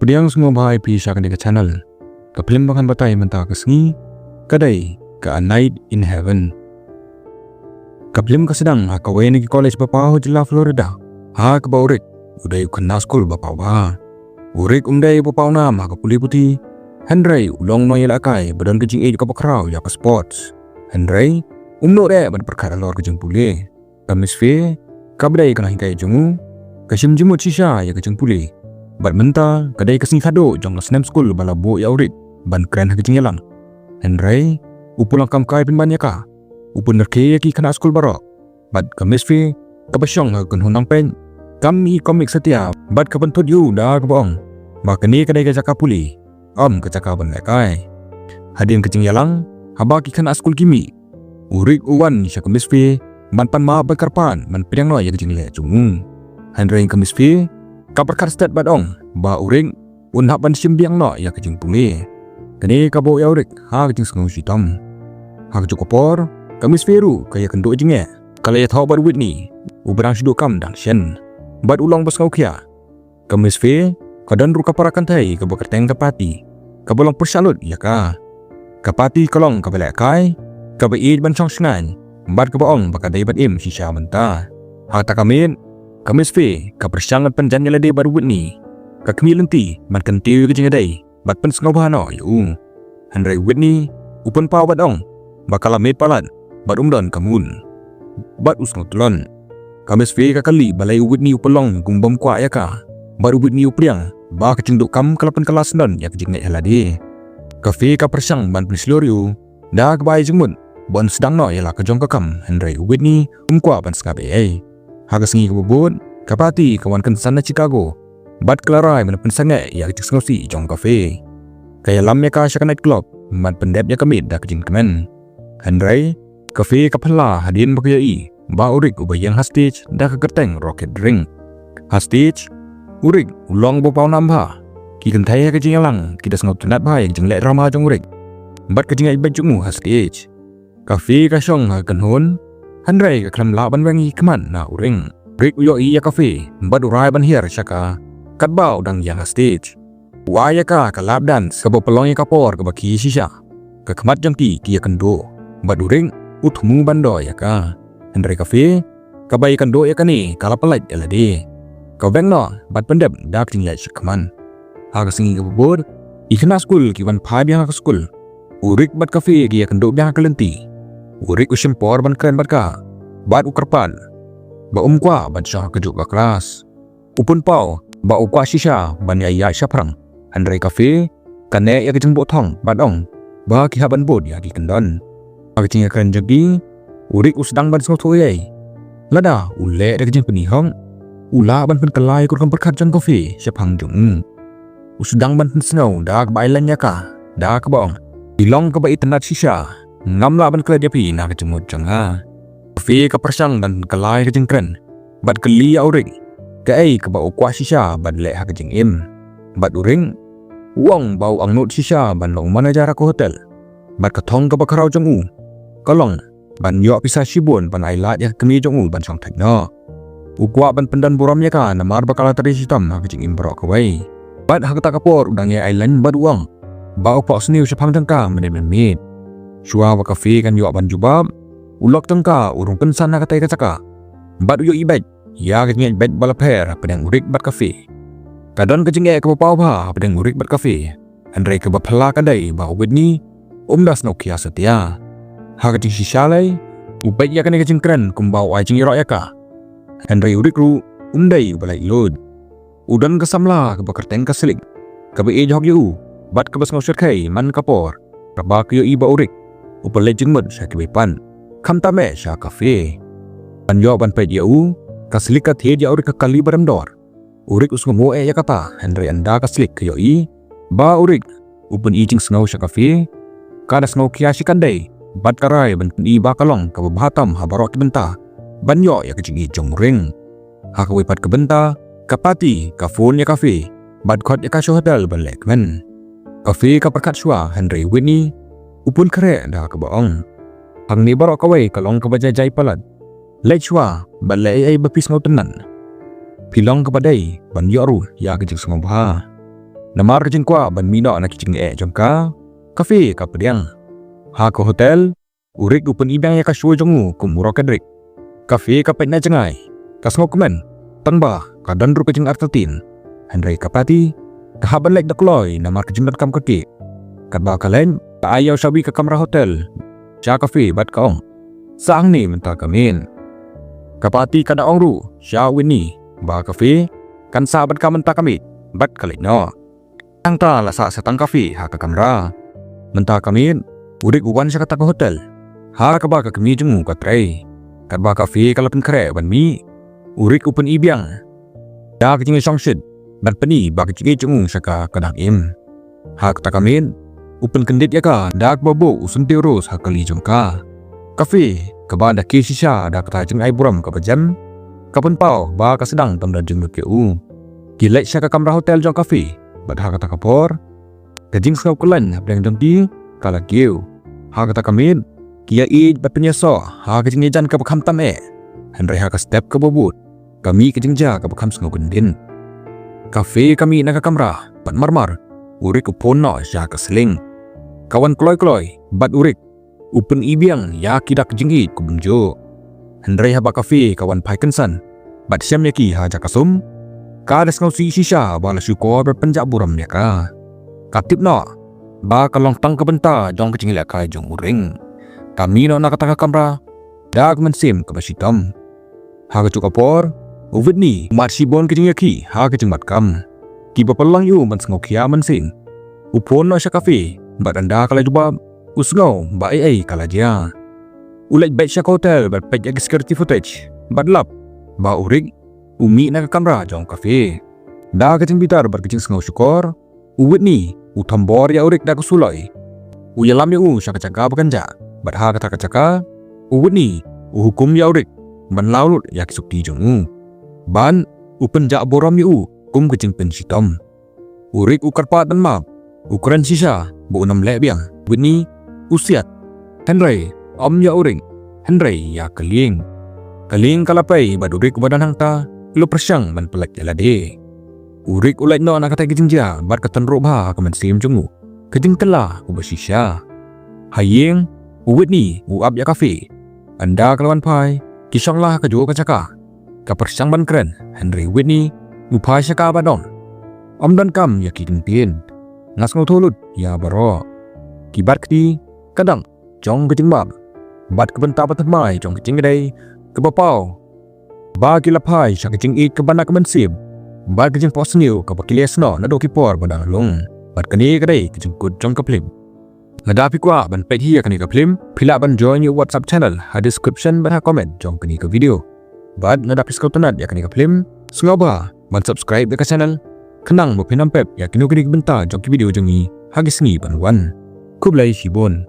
Pediang semua bahai pi syakan dekat channel. Kaplim bakan batai mentah kesengi. Kadai ke A Night in Heaven. Kaplim kesedang hakawai negi college bapau jela Florida. Ha ke baurik. Udai kena school bapau ba. Urik umdai bapau nam ha ke puli putih. Henry ulong no yelakai badan kejing age kapakrau ya ke sports. Henry umno re ban perkara lor kejing puli. Kamis fe kabdai kena hingkai jungu. Kasim jemut sisa ya kejing puli. Bat menta kadai kesing kado jong la snap school bala bo ya urik ban kren ha kejing yalang. Henry upulang kam kai pin banyak ka. Upun nerke ki kena school barok. Bat kamis fe kabasyong ha kun hunang pen. Kami komik setia bat kapentut yu dah kebong. Makani kadai ke jaka puli. Ke jaka ban lekai. Hadin kejing yalang haba ki kena school kimi. Urik uwan sya kamis fe ban pan ma bakarpan man pedang no ya kejing le jungu. Henry kamis fe kaperkar stat badong ba uring un hak ban simbiang no ya kejing puli. Kani kabo ya urik ha kejing sengung sitam. Ha kejing kopor kamis feru kaya kendo jinge. Kala ya tau bar Whitney uberang sido kam dang shen. Bad ulang bas kau kia. Kamis fe kadan ru kaparakan tai kabo kerteng kapati. Kabolong persalut ya ka. Kapati kolong kabelak kai kaba id ban chong sengan. Bad kaboong bakadai bad im sisa menta. Ha takamin kamis fe kapersangat penjan yalade bar Whitney. Kakmi lenti man kentiu ke jingadai bat pen sengau bahano yu. Henry Whitney upun pau badong bakala met palat bat umdon kamun. Bat usno tulon. Kamis fe kakali balai Whitney upelong gumbam kwa ya ka. Bat Whitney upriang ba kecinduk kam kalapan kelas non ya kejing ngai halade. Kafe kapersang ban pensloriu dah kebai jengmut bon sedang no yalah kejong kakam Henry Whitney kwa ban skabe ai. Haga sengi kebobot kapati kawan kensan na Chicago. Bat kelarai mana pensangai ya kecik sengosi jong kafe. Kaya lam ya ka syak night club man pendep ya kamit dah kejing kemen. Henry kafe kapala hadin bakayai ba urik ubayang hostage dah kekerteng rocket drink. Hostage urik ulong bopau nambah. Ki kentai ya kejing yalang kita sengau tunat ba yang jenglek drama jong urik. Bat kejing ai bajungu hostage. Kafe kasyong hakan hon. Henry kaklam la ban wengi keman na uring. Rik uyo iya kafe bat urai ban hier syaka. Katbau dang yang stage. Waya ka kalap dance kabo pelong ya kapor ke baki sisa. Kekemat jang ki kia kendo. Bat uring utmu bando ya ka. Henry kafe kabai kendo ya kani kalapalat elade. Kau beng no bat pendep dak tinggal syakaman. Haga singi kebobor ikena school kiwan pai biang ke school. Urik bat kafe kia kendo biang kelenti. Urik usimpor ban keren bat ka. Bat ukerpan. Ba kwa ban syah kejuk ke kelas. Upun pau ba ukwa sisa ban ya syaprang. Henry kafe kane ya kejeng botong badong. Ba kihaban bod ya kendon. Agak keren jadi urik usdang ban soto yai. Lada ule da kejeng penihong. Ula ban penkelai kurang berkat jang kafe syapang jung. Usdang ban snow da kebailan ya ka. Da kebong. Bilong ke ba internet sisa. Ngam la ban kelai diapi na kejemut jang ha. Kafe kapersang dan kelai kejeng keren. Bat keli ya urik. Kai ke bau kuah sisa ban lek ha kejing im. Bat uring uang bau angnut sisa ban long mana jarak ke hotel. Bat ketong ke bakarau jong u. Kolong ban yo pisah sibun ban ailat ya kemi jong u ban song tekno. Ukwa ban pendan buram ya ka namar bakala tadi sitam ha kejing im berok kawai. Bat ha ketak kapor udang ya island bat uang. Bau pak seniu sepang jangka menit. Shua wa kafe kan yo ban jubab. Ulok jangka urung pensan ha katai kacaka. Bat uyo ibet. Ya kejing bet balaper pedang urik bat kafe. Kadon kejing ke bapau ba pedang urik bat kafe. Henry ke bapela kadai ba Whitney das no kia setia. Ha kejing sisalai ubet ya kan kejing keren kumbau ai jing iro ya ka. Henry urik ru undai balai load. Udan kesamla ke bakerteng keselik. Ke be jog yu bat ke bas ngosir kai man kapor. Raba ke yo iba urik. Upale jingmut sya ke bepan. Kam tame sya kafe. Ban yo ban pet yu kaslik ka the dia urik ka kali baram dor. Urik usngo mo ya kata Henry anda kaslik ke yoi. Ba urik upun ijing sngau sya kafe. Kada sngau kiasi kandai. Bat karai ban i ba kalong ka bahatam ha barok benta. Ban yo ya kejing ijong ring. Ha ka wipat ke benta kapati ka phone ya kafe. Bat khot ya ka hotel ban lek men. Kafe ka perkat shua Henry Whitney upun kare dah ka baong. Hang ni barok kawai kalong ka bajajai palat. Lechwa balai ai bapis ngau tenan. Pilong kepadai ban yoru ya kejing sengau bah. Namar kajing kwa ban mino na kicing jong ka kafe ka pediang. Ha ka hotel urik upen ibang ya ka shwo jongu kumuro kadrik. Kafe ka pet na jangai. Kas ngokumen tanba ka danru kajing artatin. Henry kapati kahaban lek dakloy namar kajing dat kam kaki. Kadba kalen ka ayaw sabi ka kamera hotel. Siya kafe bat kaong. Saang ni menta kamin. Kapati kada ongru siya wini ba kafe kan sabat ka menta kami bat kalik no. Ang ta lasa setang kafe ha ka kamera. Menta kamin urik uwan siya kata ka hotel. Ha ka ba ka kami jengu ka tray. Kadba kafe kalapin kare ban mi. Urik upen ibiang. Da kajing songshid bat pani ba kajing jengu siya ka kadang im. Ha kata kamin upen kendit ya ka dak bobo usun terus ha kali jong ka. Kafe kaba da kisi siya da kata jeng ay buram ka bajam. Kapan pao ba ka sedang tamdan jeng ke u. Gilek siya ka kamera hotel jong kafe. Bat ha kata kapor. Kajing sengau kulan abdang jong ti kala kiu. Ha kata kamin kia ij bat penyeso ha kajing ejan ka bakam tam Henry ha ka step ka bobut. Kami kajing ja ka bakam sengau kundin. Kafe kami na ka kamera bat marmar. Urik upon no siya ka seling. Kawan kloy-kloy bat urik upen ibiang ya kidak jingi kubunjo. Henry ha ba kafe kawan pai kensan. Bat siam yaki ha jakasum. Kadas ngau si sisha bala syukur berpenjak buram ya ka. Katip no. Ba kalong tang kebenta jong kecing ilak kai jong uring. Kami no nak kata kamera. Dak mensim ke basitam. Ha kecuk apor. Uvid ni mat sibon kecing yaki ha kecing mat kam. Kiba pelang yu man sengau kia mensin. Upon no siya kafe. Bat anda kala jubab. Usngau ba ai kala dia. Ulat baik siya hotel bat pek ya security footage. Bat lap. Ba urig. Umi na ka kamera jong kafe. Da kecing bitar bar kecing sengau syukur. Uwit ni utambor ya urik da kusuloi. Uyalam ya siya kacaka bakanja. Bat ha kata kacaka. Uwit ni uhukum ya urik. Ban laulut ya kisukti jong ban upen ja boram ya kum kecing pensitom. Urik ukar dan map. Ukuran sisa bu 6 lebiang. Whitney usiat. Henry om ya uring. Henry ya keling. Keling kalapai badurik badan hangta. Lu persyang man pelak jalade. Urik ulai no anak kata kejing ja. Bat katan robha kaman sim jungu. Kejing telah ubasisya. Haying Whitney uap ya kafe. Anda kelawan pai. Kisang lah kejual kacaka. Kapersyang ban keren. Henry Whitney upai syaka badon. Om dan kam ya kejing tin. Ngas ngau tulut ya baro. Kibat kedi kadang jong kecing bab. Bat kebenta patah mai jong kecing kedai kebapau. Ba kilapai syak kecing it kebana kemensib. Bat kecing pos new kebakiles no nado kipor badang long. Bat keni kedai kecing kut jong keplim. Ngadapi kwa ban pet hiya keni keplim. Pila ban join your WhatsApp channel. Ha description ban ha comment jong keni ke video. Bat ngadapi skau tenat ya keni keplim. Sengau ba ban subscribe ke channel. Kenang mo pinampep ya kini kebenta jong ki video jongi. Hagis ngi ban wan. Kublai Shibon.